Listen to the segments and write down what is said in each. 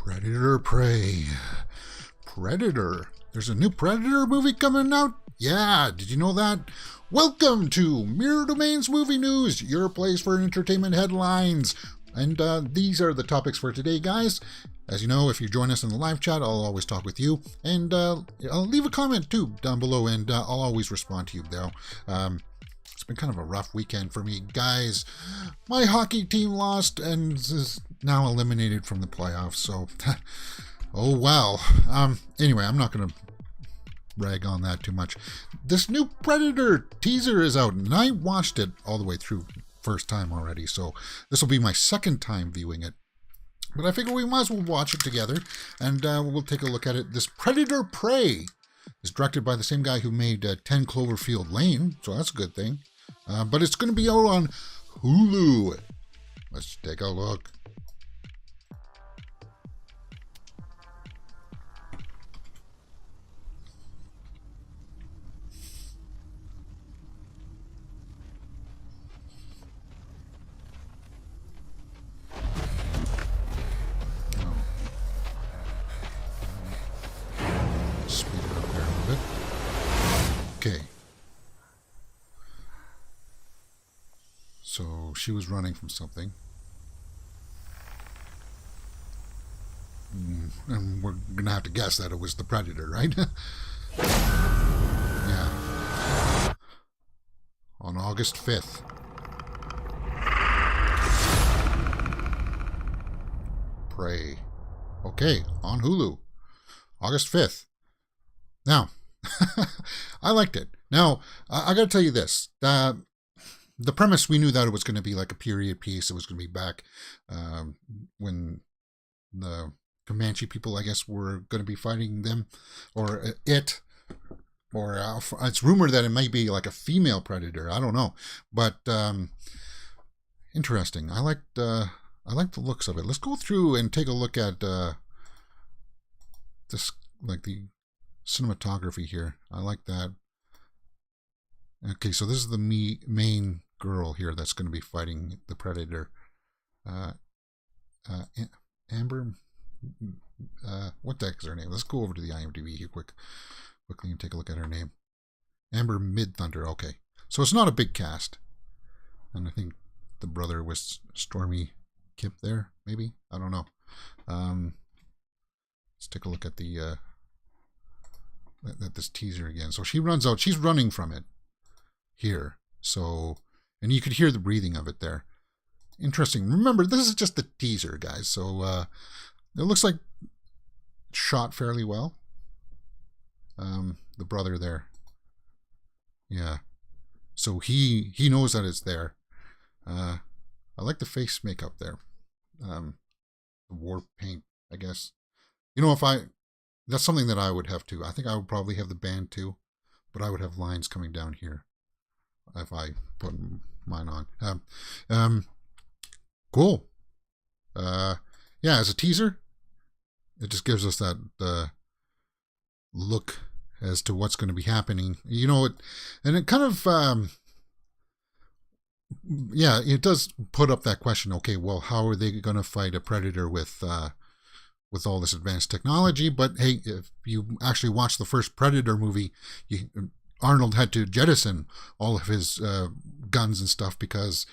Predator Prey. Predator. There's a new Predator movie coming out? Yeah, did you know that? Welcome to Mirror Domains Movie News, your place for entertainment headlines. And these are the topics for today, guys. As you know, if you join us in the live chat, I'll always talk with you. And I'll leave a comment, too, down below, and I'll always respond to you, though. It's been kind of a rough weekend for me, guys. My hockey team lost and is now eliminated from the playoffs, so... oh, well. Anyway, I'm not going to rag on that too much. This new Predator teaser is out, and I watched it all the way through first time already, so this will be my second time viewing it. But I figure we might as well watch it together, and we'll take a look at it. This Predator Prey is directed by the same guy who made 10 Cloverfield Lane, so that's a good thing. But it's going to be out on Hulu. Let's take a look. Speed it up there a little bit. Okay. So she was running from something. And we're going to have to guess that it was the Predator, right? Yeah. On August 5th. Prey. Okay, on Hulu. August 5th. Now, I liked it. Now, I got to tell you this. The premise, we knew that it was going to be like a period piece. It was going to be back when the Comanche people, I guess, were going to be fighting them, or it, or it's rumored that it might be like a female predator. I don't know, but interesting. I like the looks of it. Let's go through and take a look at this, like the cinematography here. I like that. Okay, so this is the main girl here that's going to be fighting the Predator. Amber, what the heck is her name? Let's go over to the IMDb here quickly and take a look at her name. Amber Midthunder. Okay, so it's not a big cast, and I think the brother was Stormy Kip there. Maybe, I don't know. Let's take a look at the at this teaser again. So she runs out. She's running from it here. So, and you could hear the breathing of it there. Interesting. Remember, this is just the teaser, guys. So it looks like it's shot fairly well. The brother there. Yeah. So he knows that it's there. I like the face makeup there. The war paint, I guess. You know, that's something that I would have too. I think I would probably have the band too, but I would have lines coming down here if I put mine on. Cool. Yeah, as a teaser, it just gives us that look as to what's going to be happening. You know, and it kind of, yeah, it does put up that question. Okay, well, how are they going to fight a predator with all this advanced technology? But hey, if you actually watch the first Predator movie, Arnold had to jettison all of his guns and stuff because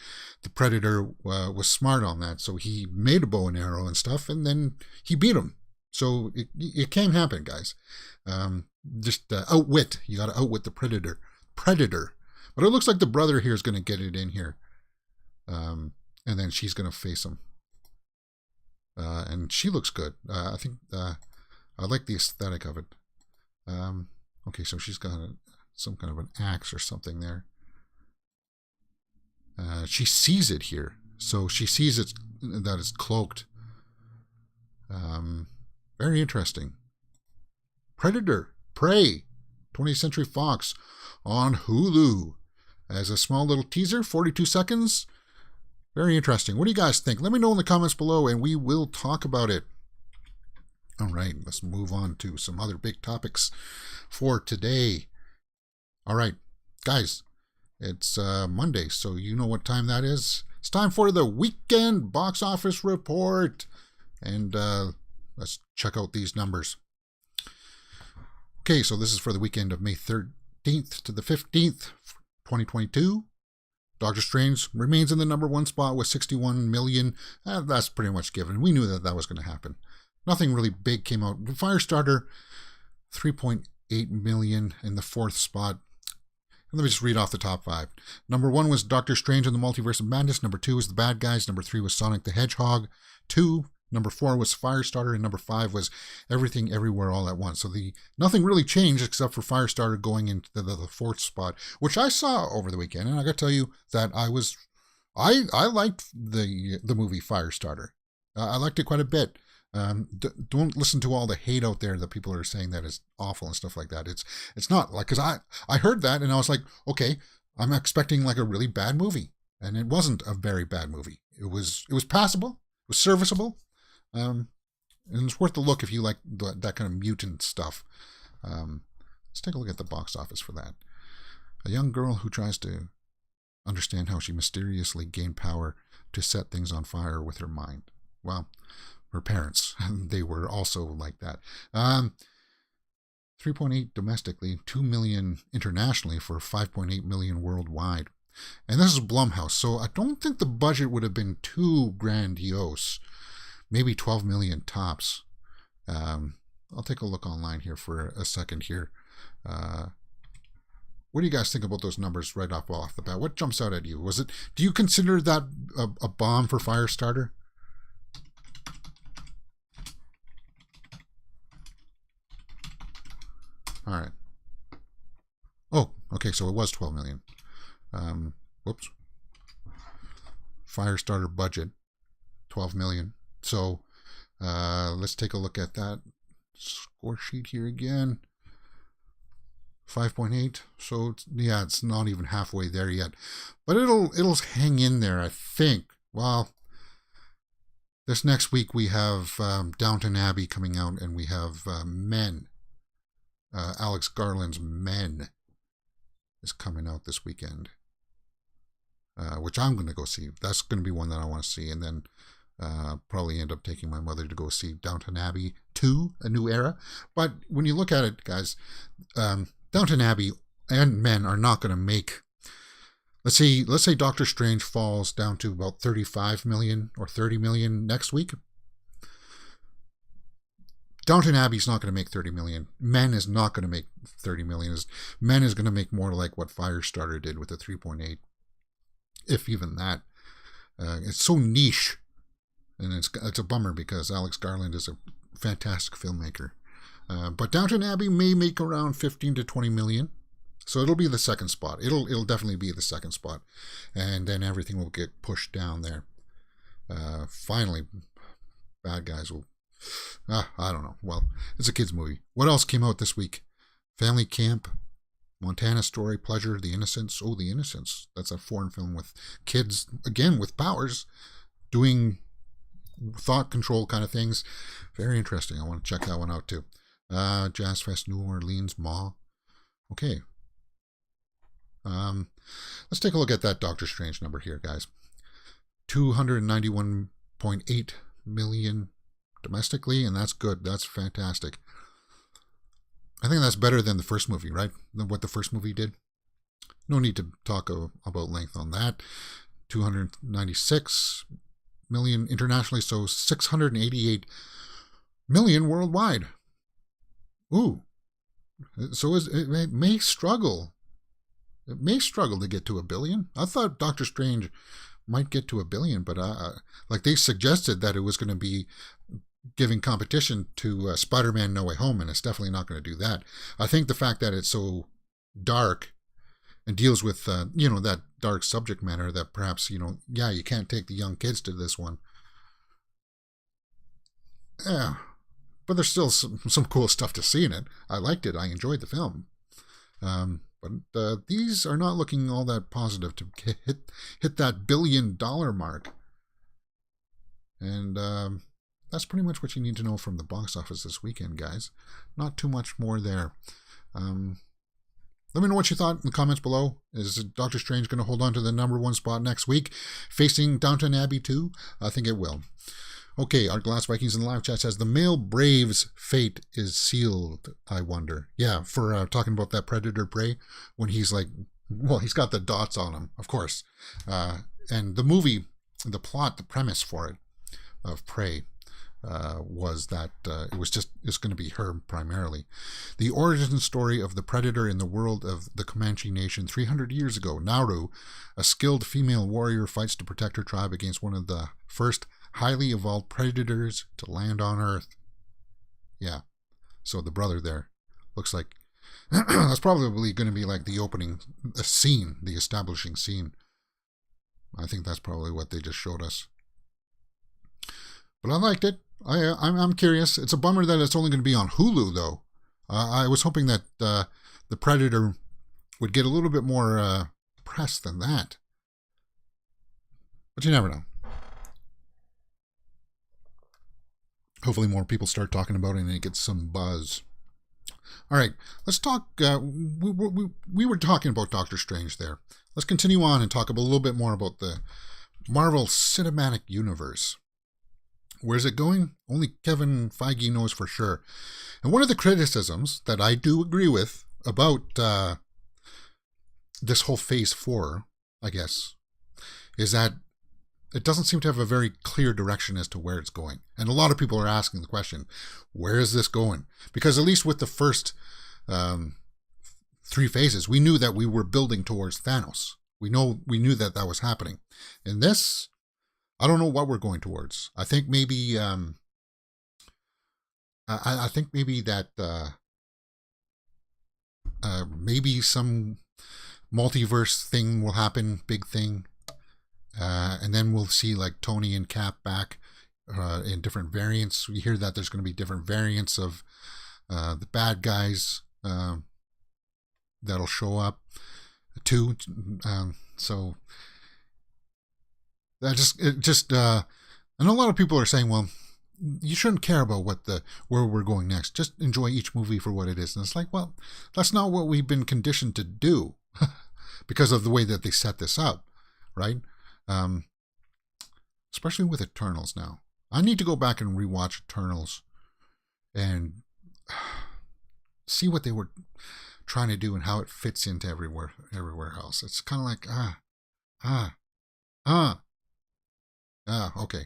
the Predator was smart on that. So he made a bow and arrow and stuff, and then he beat him. So it can happen, guys. Just outwit. You got to outwit the Predator. But it looks like the brother here is going to get it in here. And then she's going to face him. And she looks good. I think I like the aesthetic of it. Okay, so she's got some kind of an axe or something there. She sees it here, so she sees that it's cloaked. Very interesting. Predator Prey, 20th Century Fox on Hulu as a small little teaser, 42 seconds. Very interesting. What do you guys think? Let me know in the comments below, and we will talk about it. All right, let's move on to some other big topics for today. All right, guys, it's Monday, so you know what time that is. It's time for the weekend box office report. And let's check out these numbers. Okay, so this is for the weekend of May 13th to the 15th, 2022. Doctor Strange remains in the number one spot with 61 million. That's pretty much given. We knew that was going to happen. Nothing really big came out. Firestarter, 3.8 million in the fourth spot. And let me just read off the top 5. Number 1 was Doctor Strange in the Multiverse of Madness. Number 2 was The Bad Guys. Number 3 was Sonic the Hedgehog 2. Number 4 was Firestarter, and number 5 was Everything Everywhere All at Once. So nothing really changed except for Firestarter going into the fourth spot, which I saw over the weekend, and I got to tell you that I liked the movie Firestarter. I liked it quite a bit. Don't listen to all the hate out there that people are saying that it's awful and stuff like that. It's not, like, because I heard that and I was like, okay, I'm expecting like a really bad movie, and it wasn't a very bad movie. It was passable. It was serviceable. And it's worth a look if you like that kind of mutant stuff. Let's take a look at the box office for that. A young girl who tries to understand how she mysteriously gained power to set things on fire with her mind. Well, her parents, they were also like that. 3.8 domestically, 2 million internationally for 5.8 million worldwide. And this is Blumhouse, so I don't think the budget would have been too grandiose. Maybe 12 million tops. I'll take a look online here for a second here. What do you guys think about those numbers right off the bat? What jumps out at you? Do you consider that a bomb for Firestarter? All right. Oh, okay, so it was 12 million. Whoops. Firestarter budget, 12 million. So let's take a look at that score sheet here again. 5.8. So it's not even halfway there yet, but it'll hang in there, I think. Well, this next week we have Downton Abbey coming out, and we have Men. Alex Garland's Men is coming out this weekend, which I'm going to go see. That's going to be one that I want to see, and then probably end up taking my mother to go see Downton Abbey 2, A New Era. But when you look at it, guys, Downton Abbey and Men are not going to make, let's say Doctor Strange falls down to about 35 million or 30 million next week. Downton Abbey's not going to make 30 million. Men is not going to make 30 million. Men is going to make more like what Firestarter did with the 3.8, if even that. It's so niche. And it's a bummer because Alex Garland is a fantastic filmmaker. But Downton Abbey may make around 15 to 20 million. So it'll be the second spot. It'll definitely be the second spot. And then everything will get pushed down there. Finally, Bad Guys will... I don't know. Well, it's a kid's movie. What else came out this week? Family Camp, Montana Story, Pleasure, The Innocents. Oh, The Innocents. That's a foreign film with kids, again, with powers, doing thought control kind of things. Very interesting. I want to check that one out too. Jazz Fest New Orleans Ma. Okay. Let's take a look at that Doctor Strange number here, guys. 291.8 million domestically, and that's good. That's fantastic. I think that's better than the first movie, right? Than what the first movie did. No need to talk about length on that. 296 million internationally, so 688 million worldwide. Ooh. So it may struggle. It may struggle to get to 1 billion. I thought Doctor Strange might get to 1 billion, but like they suggested that it was going to be giving competition to Spider-Man No Way Home, and it's definitely not going to do that. I think the fact that it's so dark and deals with, that dark subject matter that perhaps, you can't take the young kids to this one. Yeah, but there's still some cool stuff to see in it. I liked it. I enjoyed the film. But these are not looking all that positive to hit that $1 billion mark. And that's pretty much what you need to know from the box office this weekend, guys. Not too much more there. Let me know what you thought in the comments below. Is Doctor Strange going to hold on to the number one spot next week, facing Downton Abbey 2? I think it will. Okay, our Glass Vikings in the live chat says the male Brave's fate is sealed, I wonder. Yeah, for talking about that predator prey, when he's like, well, he's got the dots on him, of course. And the movie, the plot, the premise for it, of Prey, was that it's going to be her primarily. The origin story of the predator in the world of the Comanche Nation 300 years ago. Nauru, a skilled female warrior, fights to protect her tribe against one of the first highly evolved predators to land on Earth. Yeah, so the brother there looks like that's probably going to be like the opening scene, the establishing scene. I think that's probably what they just showed us. But I liked it. I'm curious. It's a bummer that it's only going to be on Hulu, though. I was hoping that the Predator would get a little bit more press than that. But you never know. Hopefully more people start talking about it and it gets some buzz. All right, let's talk. We were talking about Doctor Strange there. Let's continue on and talk a little bit more about the Marvel Cinematic Universe. Where's it going? Only Kevin Feige knows for sure. And one of the criticisms that I do agree with about this whole Phase 4, I guess, is that it doesn't seem to have a very clear direction as to where it's going. And a lot of people are asking the question, where is this going? Because at least with the first 3 phases, we knew that we were building towards Thanos. We knew that was happening. In this, I don't know what we're going towards. I think maybe I think maybe that maybe some multiverse thing will happen, big thing. And then we'll see like Tony and Cap back in different variants. We hear that there's going to be different variants of the bad guys that'll show up too. So that and a lot of people are saying, well, you shouldn't care about where we're going next. Just enjoy each movie for what it is. And it's like, well, that's not what we've been conditioned to do because of the way that they set this up, right? Especially with Eternals now. I need to go back and rewatch Eternals and see what they were trying to do and how it fits into everywhere else. It's kind of like, okay.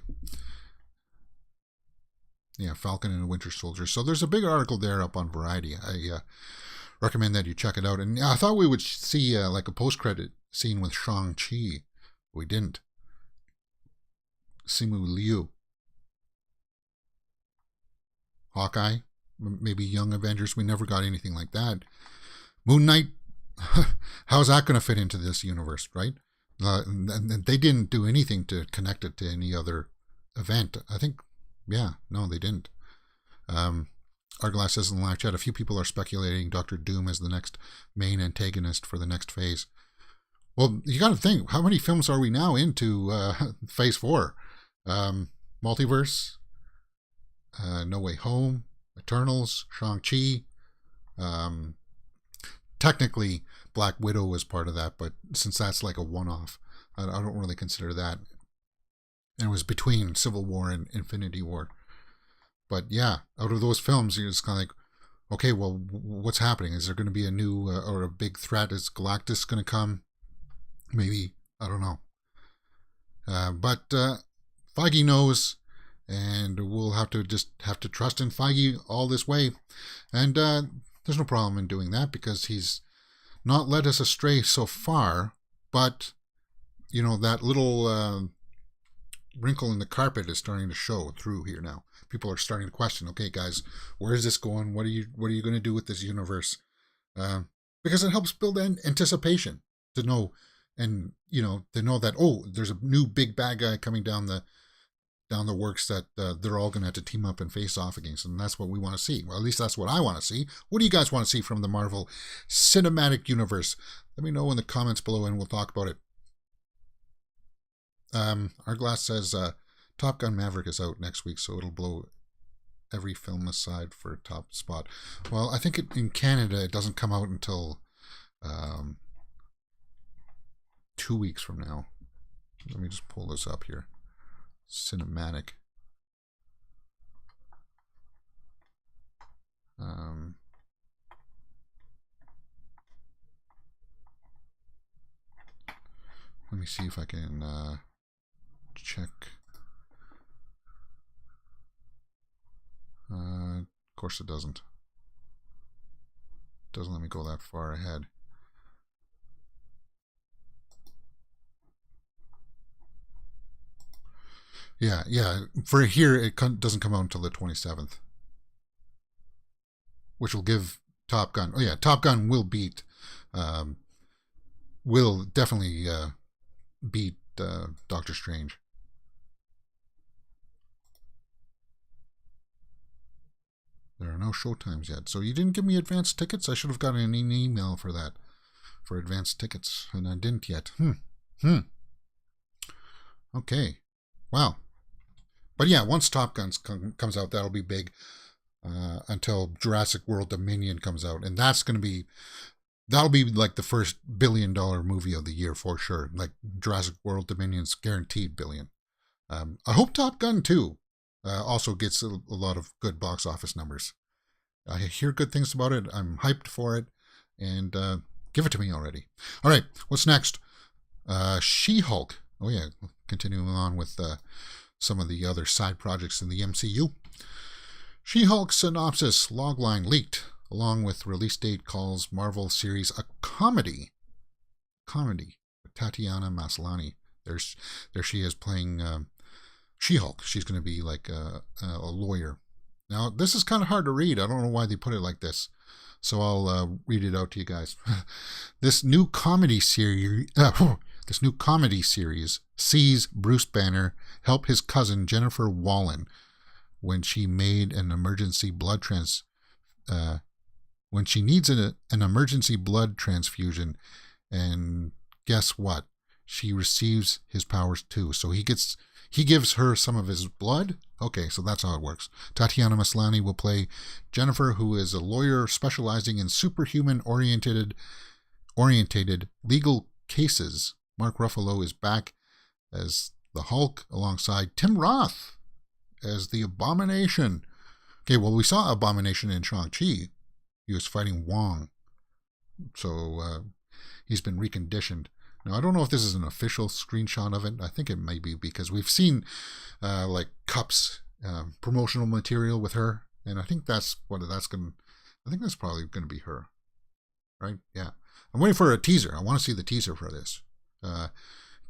Yeah, Falcon and the Winter Soldier. So there's a big article there up on Variety. I recommend that you check it out. And I thought we would see like a post-credit scene with Shang-Chi. We didn't. Simu Liu. Hawkeye. Maybe Young Avengers. We never got anything like that. Moon Knight. How's that going to fit into this universe, right? They didn't do anything to connect it to any other event. I think, yeah, no, they didn't. Arglass says in the live chat, a few people are speculating Doctor Doom as the next main antagonist for the next phase. Well, you got to think, how many films are we now into Phase 4? Multiverse, No Way Home, Eternals, Shang-Chi. Technically, Black Widow was part of that, but since that's like a one-off, I don't really consider that. And it was between Civil War and Infinity War. But yeah, out of those films, it's kind of like, okay, well, what's happening? Is there going to be a new or a big threat? Is Galactus going to come? Maybe. I don't know. But Feige knows, and we'll have to trust in Feige all this way. And there's no problem in doing that because he's not led us astray so far. But, you know, that little wrinkle in the carpet is starting to show through here now. People are starting to question, okay, guys, where is this going? What are you going to do with this universe? Because it helps build anticipation to know. And, you know, they know that, oh, there's a new big bad guy coming down the works that they're all going to have to team up and face off against. And that's what we want to see. Well, at least that's what I want to see. What do you guys want to see from the Marvel Cinematic Universe? Let me know in the comments below and we'll talk about it. Our Glass says Top Gun Maverick is out next week, so it'll blow every film aside for a top spot. Well, I think in Canada it doesn't come out until 2 weeks from now. Let me just pull this up here. Cinematic. Let me see if I can check. Of course it doesn't. Doesn't let me go that far ahead. Yeah. For here, it doesn't come out until the 27th, which will give Top Gun. Oh yeah, Top Gun will beat. Will definitely beat Doctor Strange. There are no showtimes yet. So you didn't give me advance tickets? I should have gotten an email for that. For advance tickets. And I didn't yet. Okay. Wow. But yeah, once Top Gun comes out, that'll be big. Until Jurassic World Dominion comes out. And that'll be like the first $1 billion movie of the year for sure. Like Jurassic World Dominion's guaranteed billion. I hope Top Gun 2 also gets a lot of good box office numbers. I hear good things about it. I'm hyped for it. And give it to me already. All right, what's next? She-Hulk. Oh yeah, continuing on with some of the other side projects in the MCU. She-Hulk synopsis logline leaked, along with release date calls Marvel series a comedy. Comedy. Tatiana Maslany. There she is playing She-Hulk. She's going to be like a lawyer. Now, this is kind of hard to read. I don't know why they put it like this. So I'll read it out to you guys. This new comedy series sees Bruce Banner help his cousin Jennifer Wallen when she made an emergency blood when she needs an emergency blood transfusion, and guess what? She receives his powers too. So he gives her some of his blood. Okay, so that's how it works. Tatiana Maslany will play Jennifer, who is a lawyer specializing in superhuman-oriented legal cases. Mark Ruffalo is back as the Hulk alongside Tim Roth as the Abomination. Okay, well, we saw Abomination in Shang-Chi. He was fighting Wong. So he's been reconditioned. Now, I don't know if this is an official screenshot of it. I think it may be because we've seen like cups, promotional material with her. And I think that's probably going to be her. Right? Yeah. I'm waiting for a teaser. I want to see the teaser for this.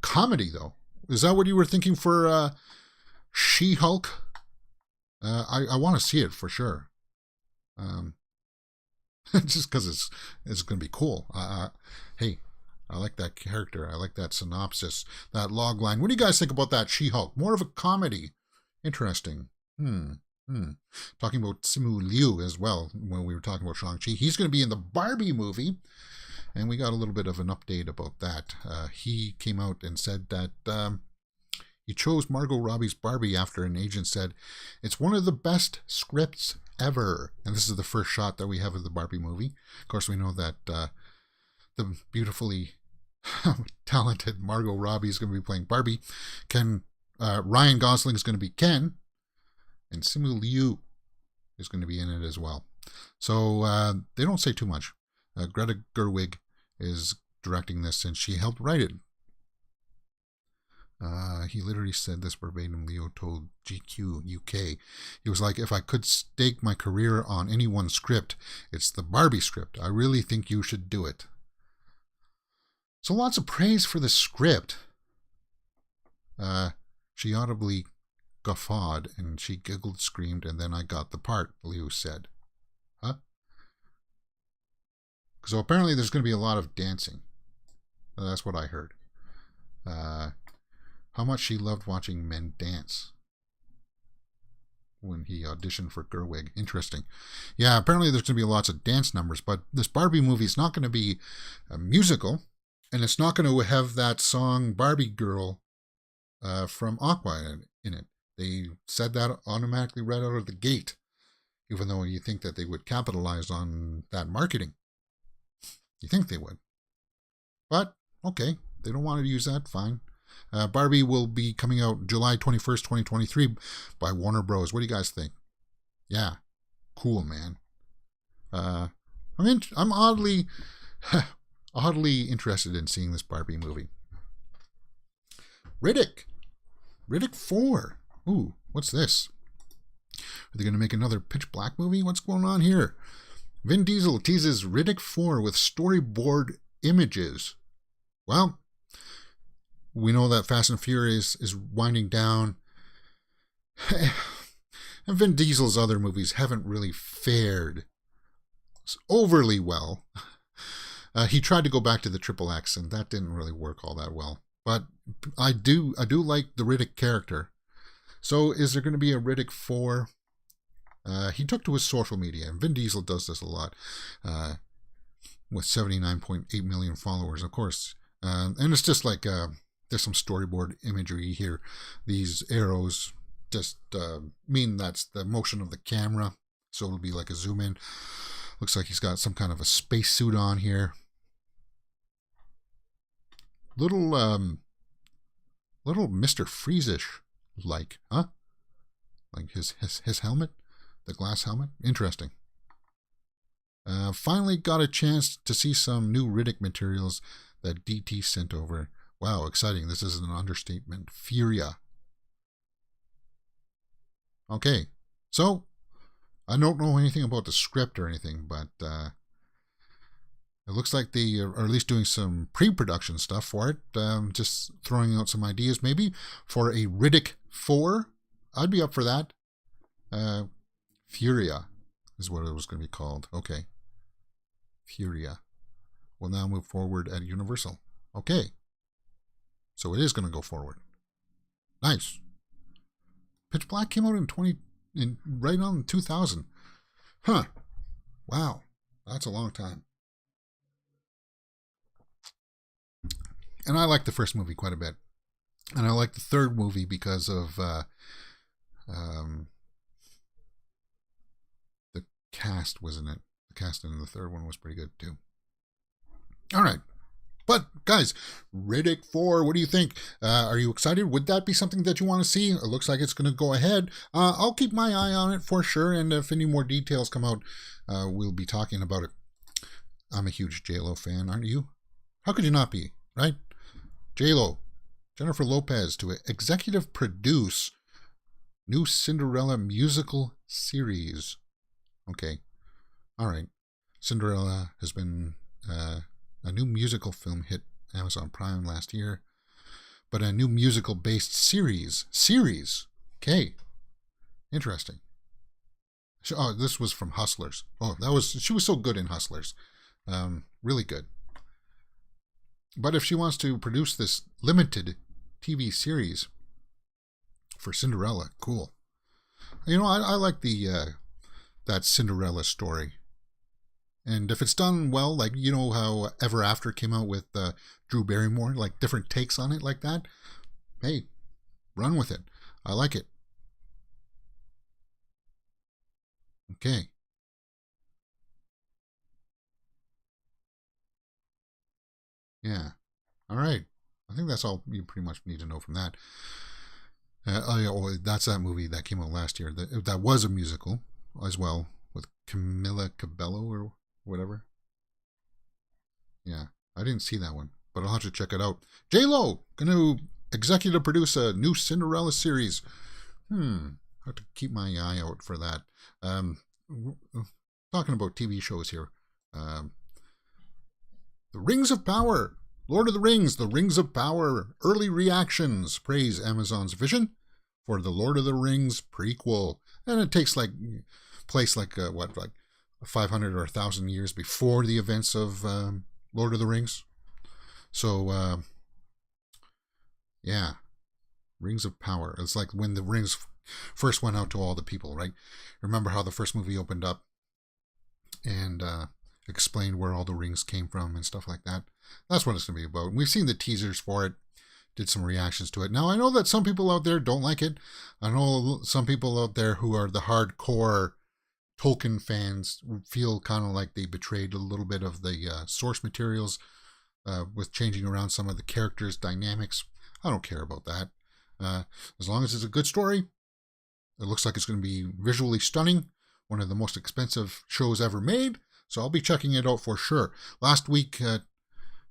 Comedy, though. Is that what you were thinking for She-Hulk? I want to see it for sure. Just because it's going to be cool. Hey, I like that character. I like that synopsis, that log line. What do you guys think about that She-Hulk? More of a comedy. Interesting. Talking about Simu Liu as well when we were talking about Shang-Chi. He's going to be in the Barbie movie. And we got a little bit of an update about that. He came out and said that he chose Margot Robbie's Barbie after an agent said, it's one of the best scripts ever. And this is the first shot that we have of the Barbie movie. Of course, we know that the beautifully talented Margot Robbie is going to be playing Barbie. Ryan Gosling is going to be Ken. And Simu Liu is going to be in it as well. So they don't say too much. Greta Gerwig is directing this, and she helped write it. He literally said this verbatim. Leo told GQ UK. He was like, if I could stake my career on any one script, it's the Barbie script. I really think you should do it. So lots of praise for the script. She audibly guffawed, and she giggled, screamed, and then I got the part, Leo said. Huh? So apparently there's going to be a lot of dancing. That's what I heard. How much she loved watching men dance when he auditioned for Gerwig. Interesting. Yeah, apparently there's going to be lots of dance numbers, but this Barbie movie is not going to be a musical, and it's not going to have that song Barbie Girl from Aqua in it. They said that automatically right out of the gate, even though you think that they would capitalize on that marketing. You think they would. But, okay, they don't want to use that, fine. Barbie will be coming out July 21st, 2023 by Warner Bros. What do you guys think? Yeah, cool, man. I'm oddly interested in seeing this Barbie movie. Riddick. Riddick 4. Ooh, what's this? Are they going to make another Pitch Black movie? What's going on here? Vin Diesel teases Riddick 4 with storyboard images. Well, we know that Fast and Furious is winding down. And Vin Diesel's other movies haven't really fared overly well. He tried to go back to the Triple X, and that didn't really work all that well. But I do like the Riddick character. So is there going to be a Riddick 4? He took to his social media, and Vin Diesel does this a lot, with 79.8 million followers, of course. And it's just like there's some storyboard imagery here. These arrows just mean that's the motion of the camera, so it'll be like a zoom in. Looks like he's got some kind of a spacesuit on here. Little Mr. Freeze-ish like, huh? Like his helmet, the glass helmet. Interesting. Finally got a chance to see some new Riddick materials that DT sent over. Wow, exciting. This is an understatement. Furia. Okay, so I don't know anything about the script or anything, but it looks like they are at least doing some pre-production stuff for it. Just throwing out some ideas maybe for a Riddick 4. I'd be up for that. Furia is what it was going to be called. Okay. Furia. Will now move forward at Universal. Okay. So it is going to go forward. Nice. Pitch Black came out right on 2000. Huh. Wow. That's a long time. And I like the first movie quite a bit. And I like the third movie because of the cast, wasn't it? The cast in the third one was pretty good too. All right. But guys, Riddick 4, what do you think? Are you excited? Would that be something that you want to see? It looks like it's going to go ahead. I'll keep my eye on it for sure. And if any more details come out, we'll be talking about it. I'm a huge J-Lo fan, aren't you? How could you not be, right? J-Lo, Jennifer Lopez, to executive produce new Cinderella musical series. Okay. All right. Cinderella has been a new musical film hit Amazon Prime last year, but a new musical-based series. Okay. Interesting. Oh, this was from Hustlers. Oh, she was so good in Hustlers. Really good. But if she wants to produce this limited TV series for Cinderella, cool. You know, I like that Cinderella story. And if it's done well, like, you know how Ever After came out with Drew Barrymore, like different takes on it like that, hey, run with it. I like it. Okay. Yeah. All right. I think that's all you pretty much need to know from that. That's that movie that came out last year. That was a musical as well with Camila Cabello or whatever. Yeah, I didn't see that one, but I'll have to check it out. J-Lo gonna executive produce a new Cinderella series. I have to keep my eye out for that. Talking about TV shows here. The Rings of Power. Lord of the Rings, The Rings of Power. Early reactions praise Amazon's vision for the Lord of the Rings prequel. And it takes place 500 or 1,000 years before the events of Lord of the Rings. So, yeah. Rings of Power. It's like when the rings first went out to all the people, right? Remember how the first movie opened up and explained where all the rings came from and stuff like that. That's what it's going to be about. We've seen the teasers for it, did some reactions to it. Now, I know that some people out there don't like it. I know some people out there who are the hardcore Tolkien fans feel kind of like they betrayed a little bit of the source materials with changing around some of the characters' dynamics. I don't care about that. As long as it's a good story, it looks like it's going to be visually stunning. One of the most expensive shows ever made. So I'll be checking it out for sure. Last week,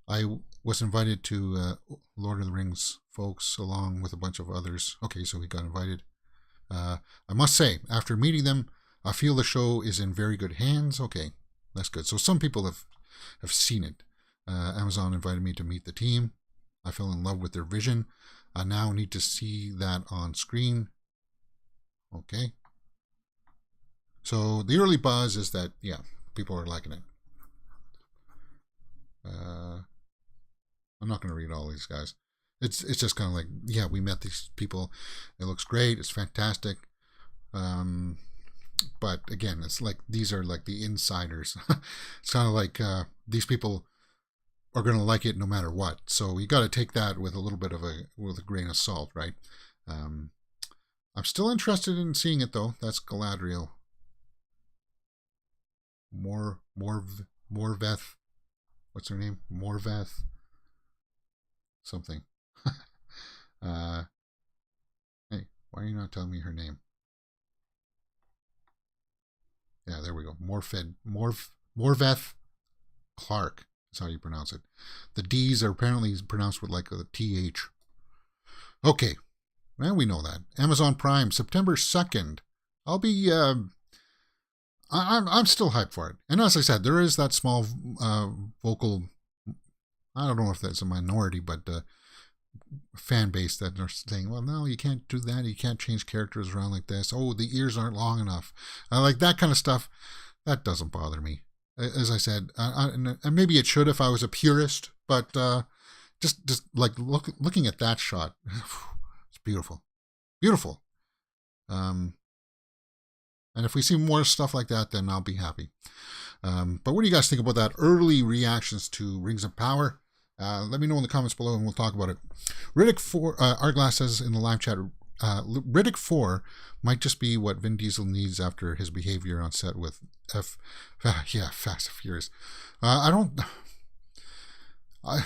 I was invited to Lord of the Rings folks along with a bunch of others. Okay, so he got invited. I must say, after meeting them, I feel the show is in very good hands. Okay, that's good. So some people have seen it. Amazon invited me to meet the team. I fell in love with their vision. I now need to see that on screen. Okay. So the early buzz is that, yeah, people are liking it. I'm not going to read all these guys. It's just kind of like, yeah, we met these people. It looks great. It's fantastic. But again, it's like these are like the insiders. It's kind of like these people are going to like it no matter what. So you got to take that with a little bit of a grain of salt, right? I'm still interested in seeing it though. That's Galadriel. Morveth. What's her name? Morveth. Something. Hey, why are you not telling me her name? Yeah, there we go. Morveth Clark is how you pronounce it. The D's are apparently pronounced with like a TH. Okay, well, we know that. Amazon Prime, September 2nd. I'll be, I'm still hyped for it. And as I said, there is that small vocal, I don't know if that's a minority, but fan base that are saying, well, no, you can't do that. You can't change characters around like this. Oh, the ears aren't long enough. Like that kind of stuff. That doesn't bother me. As I said, and maybe it should if I was a purist, but just like looking at that shot, it's beautiful. Beautiful. And if we see more stuff like that, then I'll be happy. But what do you guys think about that? Early reactions to Rings of Power. Let me know in the comments below and we'll talk about it. Riddick 4, Arglass says in the live chat, Riddick 4 might just be what Vin Diesel needs after his behavior on set with Fast and Furious.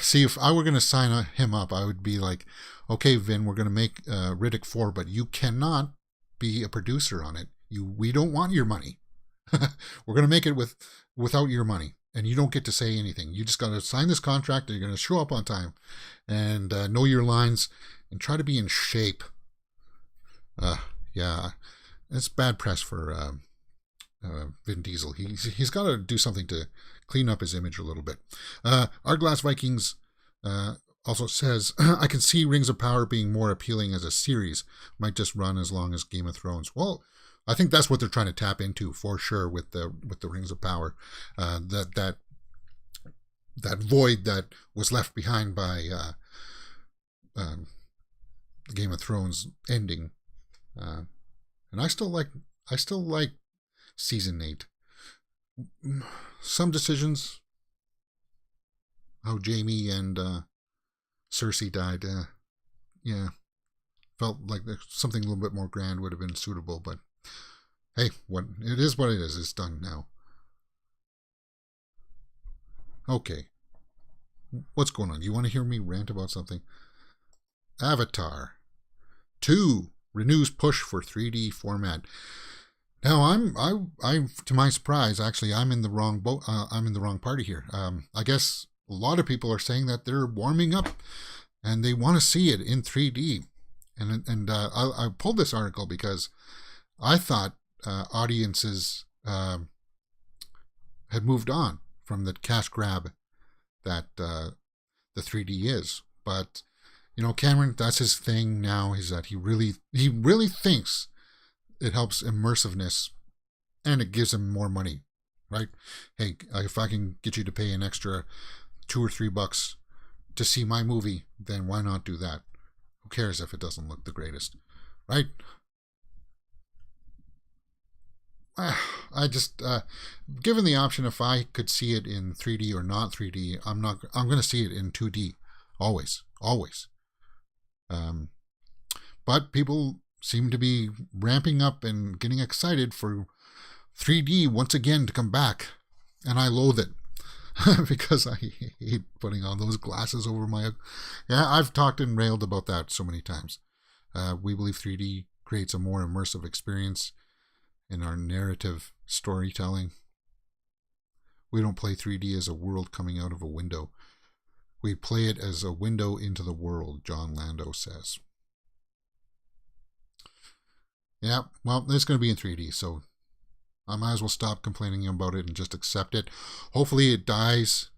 See, if I were going to sign him up, I would be like, okay, Vin, we're going to make Riddick 4, but you cannot be a producer on it. We don't want your money. We're going to make it without your money. And you don't get to say anything. You just got to sign this contract and you're going to show up on time and know your lines and try to be in shape. Yeah, it's bad press for Vin Diesel. He's got to do something to clean up his image a little bit. Arglass Vikings also says, I can see Rings of Power being more appealing as a series. Might just run as long as Game of Thrones. Well, I think that's what they're trying to tap into for sure with the Rings of Power. That void that was left behind by the Game of Thrones ending. And I still like season 8. Some decisions, how Jaime and Cersei died, yeah, felt like something a little bit more grand would have been suitable, but hey, it is what it is. It's done now. Okay. What's going on? You want to hear me rant about something? Avatar 2 renews push for 3D format. Now, I'm to my surprise, actually, I'm in the wrong boat. I'm in the wrong party here. I guess a lot of people are saying that they're warming up and they want to see it in 3D. And I pulled this article because I thought audiences had moved on from the cash grab that the 3D is. But you know, Cameron, that's his thing now, is that he really thinks it helps immersiveness and it gives him more money, right? Hey, if I can get you to pay an extra $2 or $3 to see my movie, then why not do that? Who cares if it doesn't look the greatest, right? I just, given the option, if I could see it in 3D or not 3D, I'm going to see it in 2D, always. But people seem to be ramping up and getting excited for 3D once again to come back, and I loathe it because I hate putting on those glasses over my. Yeah, I've talked and railed about that so many times. We believe 3D creates a more immersive experience in our narrative storytelling. We don't play 3D as a world coming out of a window. We play it as a window into the world, John Lando says. Yeah, well, it's going to be in 3D, so I might as well stop complaining about it and just accept it. Hopefully it dies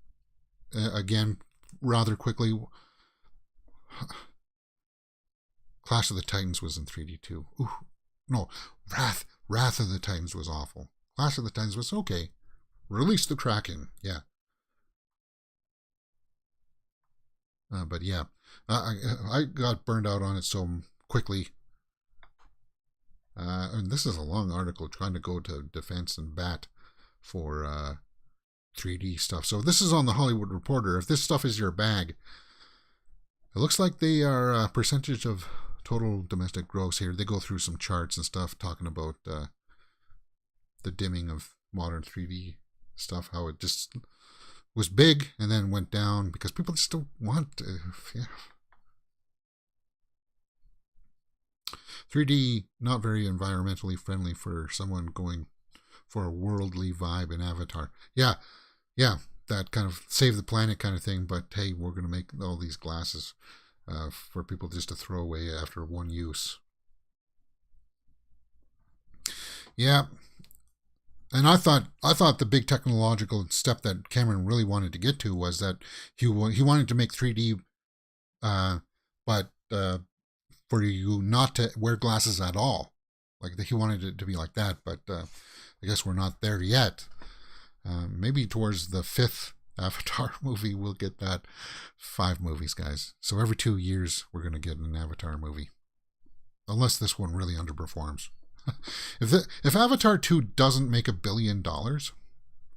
again rather quickly. Clash of the Titans was in 3D too. Ooh, no, Wrath of the Titans was awful. Clash of the Titans was okay. Release the Kraken, yeah. But yeah, I got burned out on it so quickly. And this is a long article trying to go to Defense and Bat for 3D stuff. So this is on the Hollywood Reporter. If this stuff is your bag, it looks like they are a percentage of total domestic gross here. They go through some charts and stuff talking about the dimming of modern 3D stuff, how it just was big and then went down because people just don't want to, yeah. 3D, not very environmentally friendly for someone going for a worldly vibe in Avatar. Yeah, that kind of save the planet kind of thing, but hey, we're going to make all these glasses for people just to throw away after one use. Yeah. And I thought the big technological step that Cameron really wanted to get to was that he wanted to make 3D, but for you not to wear glasses at all. Like he wanted it to be like that, but I guess we're not there yet. Maybe towards the 5th Avatar movie we'll get that. 5 movies, guys. So every 2 years we're going to get an Avatar movie, unless this one really underperforms. If Avatar 2 doesn't make $1 billion,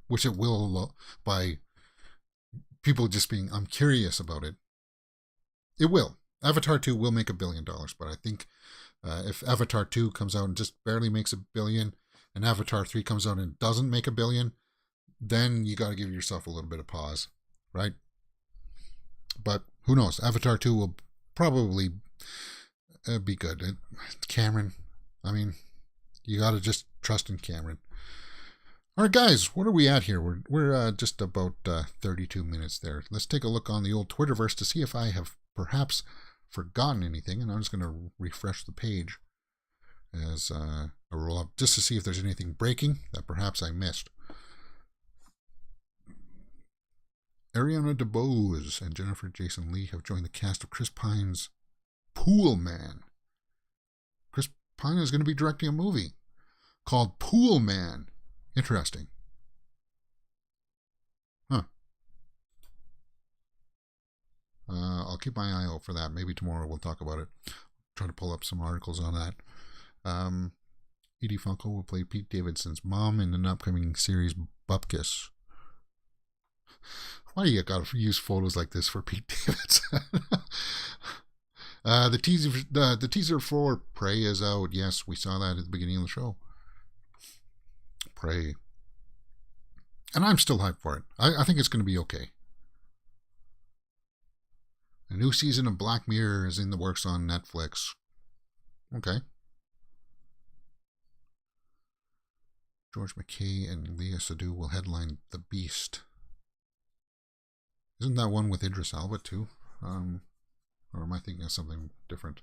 which it will by people just being, I'm curious about it, it will. Avatar 2 will make $1 billion, but I think if Avatar 2 comes out and just barely makes $1 billion, and Avatar 3 comes out and doesn't make $1 billion, then you got to give yourself a little bit of pause, right? But who knows? Avatar 2 will probably be good. Cameron, I mean, you got to just trust in Cameron. All right, guys, what are we at here? We're just about 32 minutes there. Let's take a look on the old Twitterverse to see if I have perhaps forgotten anything, and I'm just going to refresh the page as I roll up just to see if there's anything breaking that perhaps I missed. Ariana DeBose and Jennifer Jason Leigh have joined the cast of Chris Pine's Pool Man. Chris Pine is going to be directing a movie called Pool Man. Interesting. Huh. I'll keep my eye out for that. Maybe tomorrow we'll talk about it. Try to pull up some articles on that. Edie Falco will play Pete Davidson's mom in an upcoming series, Bupkis. Why do you got to use photos like this for Pete Davidson? The teaser for Prey is out. Yes, we saw that at the beginning of the show. Prey. And I'm still hyped for it. I think it's going to be okay. A new season of Black Mirror is in the works on Netflix. Okay. George McKay and Léa Seydoux will headline The Beast. Isn't that one with Idris Elba too? Or am I thinking of something different?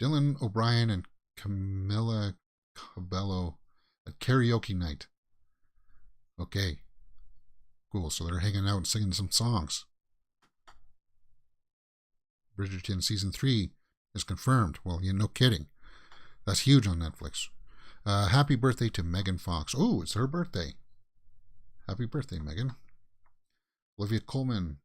Dylan O'Brien and Camila Cabello at karaoke night. Okay. Cool. So they're hanging out and singing some songs. Bridgerton Season 3 is confirmed. Well, yeah, no kidding. That's huge on Netflix. Happy birthday to Megan Fox. Oh, it's her birthday. Happy birthday, Megan. Olivia Colman.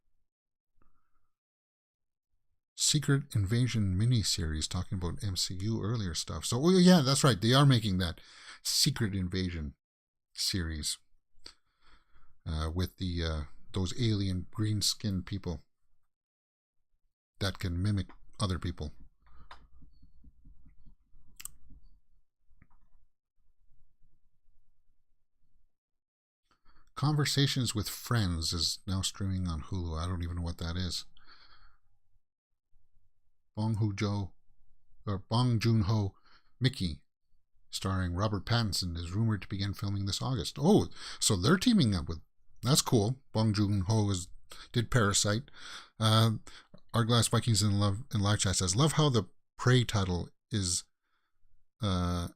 Secret Invasion miniseries talking about MCU earlier stuff. So, yeah, that's right. They are making that Secret Invasion series with the those alien green-skinned people that can mimic other people. Conversations with Friends is now streaming on Hulu. I don't even know what that is. Bong Joon-ho, Mickey, starring Robert Pattinson, is rumored to begin filming this August. Oh, so they're teaming up with... That's cool. Bong Joon-ho is did Parasite. Our Glass Vikings in live chat says, love how the Prey title is the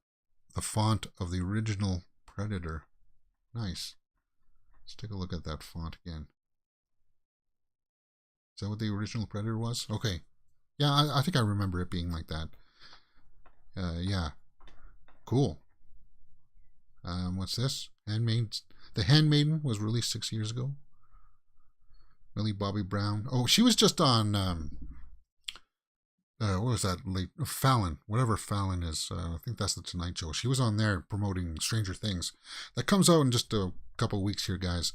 font of the original Predator. Nice. Let's take a look at that font again. Is that what the original Predator was? Okay. Yeah, I think I remember it being like that. Yeah. Cool. What's this? The Handmaiden was released 6 years ago. Millie Bobby Brown. Oh, she was just on, what was that? Fallon. Whatever Fallon is. I think that's the Tonight Show. She was on there promoting Stranger Things. That comes out in just a couple of weeks here, guys.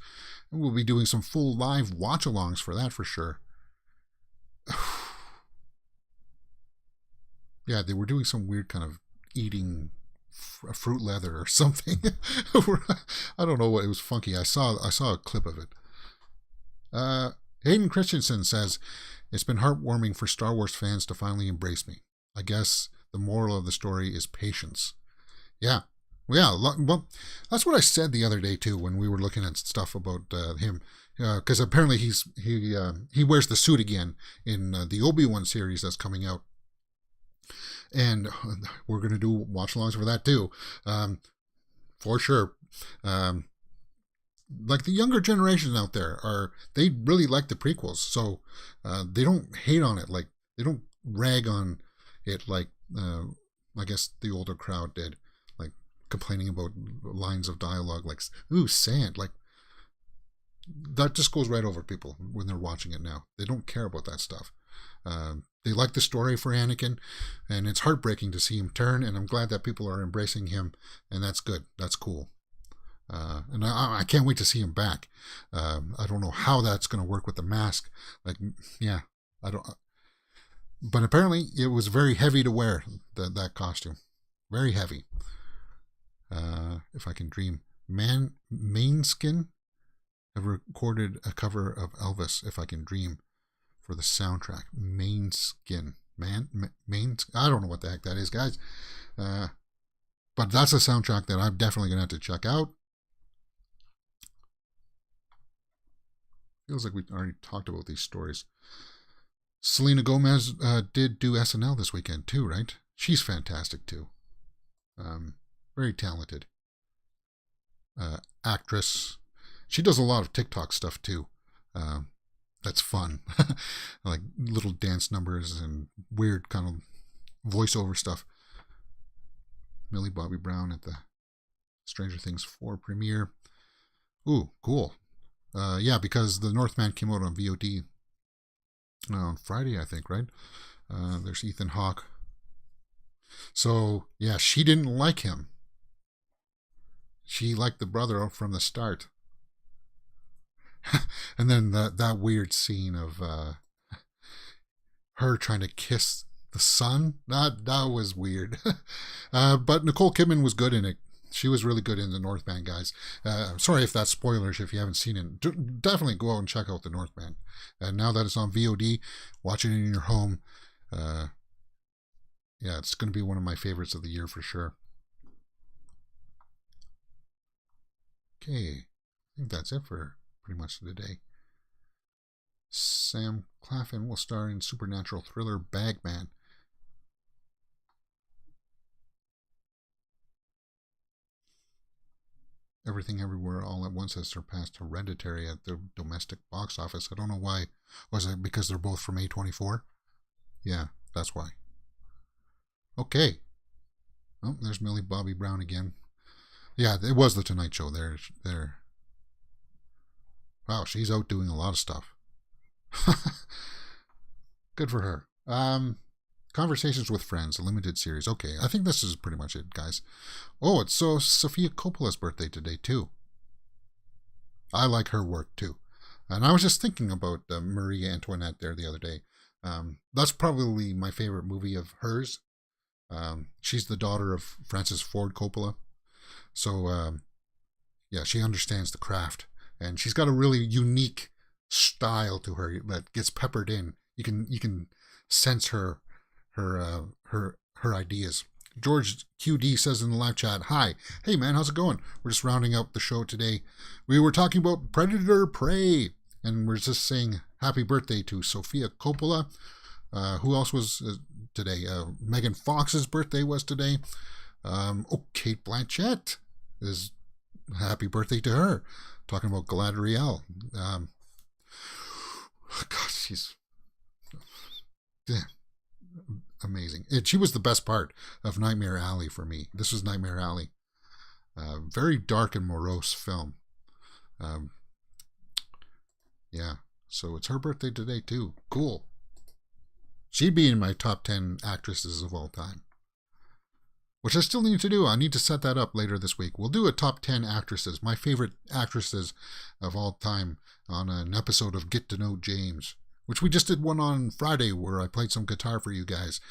And we'll be doing some full live watch-alongs for that for sure. Yeah, they were doing some weird kind of eating fruit leather or something. I don't know what, it was funky. I saw a clip of it. Hayden Christensen says, it's been heartwarming for Star Wars fans to finally embrace me. I guess the moral of the story is patience. Yeah. Well, that's what I said the other day too when we were looking at stuff about him, because apparently he wears the suit again in the Obi-Wan series that's coming out, and we're going to do watch-alongs for that too, for sure. Like the younger generation out there they really like the prequels, so they don't hate on it, like they don't rag on it like I guess the older crowd did, like complaining about lines of dialogue like "ooh, sand," like that just goes right over people when they're watching it now. They don't care about that stuff. They like the story for Anakin, and it's heartbreaking to see him turn, and I'm glad that people are embracing him, and that's good. That's cool. And I can't wait to see him back. I don't know how that's going to work with the mask. Like, yeah, I don't. But apparently, it was very heavy to wear, that costume. Very heavy. If I can dream. Mainskin have recorded a cover of Elvis, If I Can Dream, for the soundtrack. Mainskin. I don't know what the heck that is, guys. But that's a soundtrack that I'm definitely going to have to check out. Feels like we already talked about these stories. Selena Gomez did do SNL this weekend too, right? She's fantastic too. Very talented actress. She does a lot of TikTok stuff too. That's fun. Like little dance numbers and weird kind of voiceover stuff. Millie Bobby Brown at the Stranger Things 4 premiere. Ooh, cool. Yeah, because The Northman came out on VOD on Friday, I think, right? There's Ethan Hawke. So, yeah, she didn't like him. She liked the brother from the start. And then that weird scene of her trying to kiss the son, that was weird. But Nicole Kidman was good in it. She was really good in The Northman, guys. Sorry if that's spoilers if you haven't seen it. Definitely go out and check out The Northman. And now that it's on VOD, watch it in your home. Yeah, it's going to be one of my favorites of the year for sure. Okay, I think that's it for pretty much today. Sam Claflin will star in supernatural thriller Bagman. Everything Everywhere All at Once has surpassed Hereditary at the domestic box office. I don't know why. Was it because they're both from A24? Yeah, that's why. Okay. Oh, there's Millie Bobby Brown again. Yeah, it was the Tonight Show. There. Wow, she's out doing a lot of stuff. Good for her. Conversations with Friends, a limited series. Okay, I think this is pretty much it, guys. Oh, it's Sofia Coppola's birthday today, too. I like her work, too. And I was just thinking about Marie Antoinette there the other day. That's probably my favorite movie of hers. She's the daughter of Francis Ford Coppola. So, yeah, she understands the craft. And she's got a really unique style to her that gets peppered in. You can sense her ideas. George QD says in the live chat, hi, hey man, how's it going? We're just rounding up the show today. We were talking about Predator Prey. And we're just saying happy birthday to Sofia Coppola. Who else was today? Megan Fox's birthday was today. Kate Blanchett is happy birthday to her. Talking about Galadriel. God, she's amazing. She was the best part of Nightmare Alley for me. This was Nightmare Alley. Very dark and morose film. Yeah, so it's her birthday today too. Cool. She'd be in my top 10 actresses of all time. Which I still need to do. I need to set that up later this week. We'll do a top 10 actresses, my favorite actresses of all time, on an episode of Get to Know James, which we just did one on Friday where I played some guitar for you guys.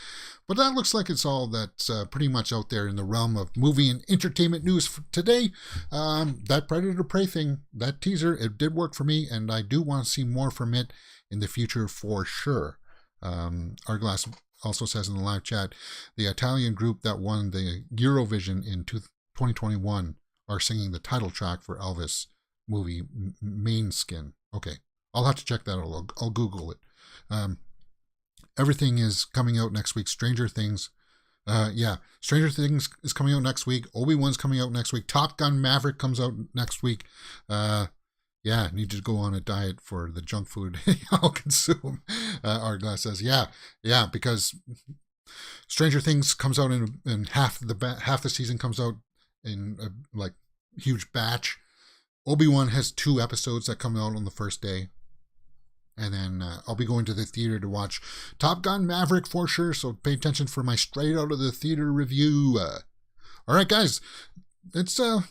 But that looks like it's all that's pretty much out there in the realm of movie and entertainment news for today. That Predator Prey thing, that teaser, it did work for me, and I do want to see more from it in the future for sure. Arglass also says in the live chat, the Italian group that won the Eurovision in 2021 are singing the title track for Elvis movie Maneskin. Okay, I'll have to check that out. I'll Google it. Everything is coming out next week. Stranger Things. Stranger Things is coming out next week. Obi-Wan's coming out next week. Top Gun Maverick comes out next week. Need to go on a diet for the junk food I'll consume. Arglass says, because Stranger Things comes out in half the season comes out in a huge batch. Obi-Wan has 2 episodes that come out on the first day. And then I'll be going to the theater to watch Top Gun Maverick for sure, so pay attention for my straight out of the theater review. All right, guys, it's about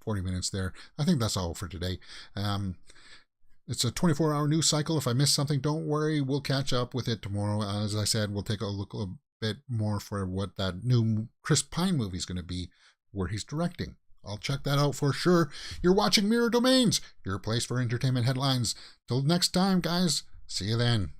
40 minutes there. I think that's all for today. It's a 24-hour news cycle. If I miss something, don't worry. We'll catch up with it tomorrow. As I said, we'll take a look a bit more for what that new Chris Pine movie is going to be, where he's directing. I'll check that out for sure. You're watching Mirror Domains, your place for entertainment headlines. Till next time, guys. See you then.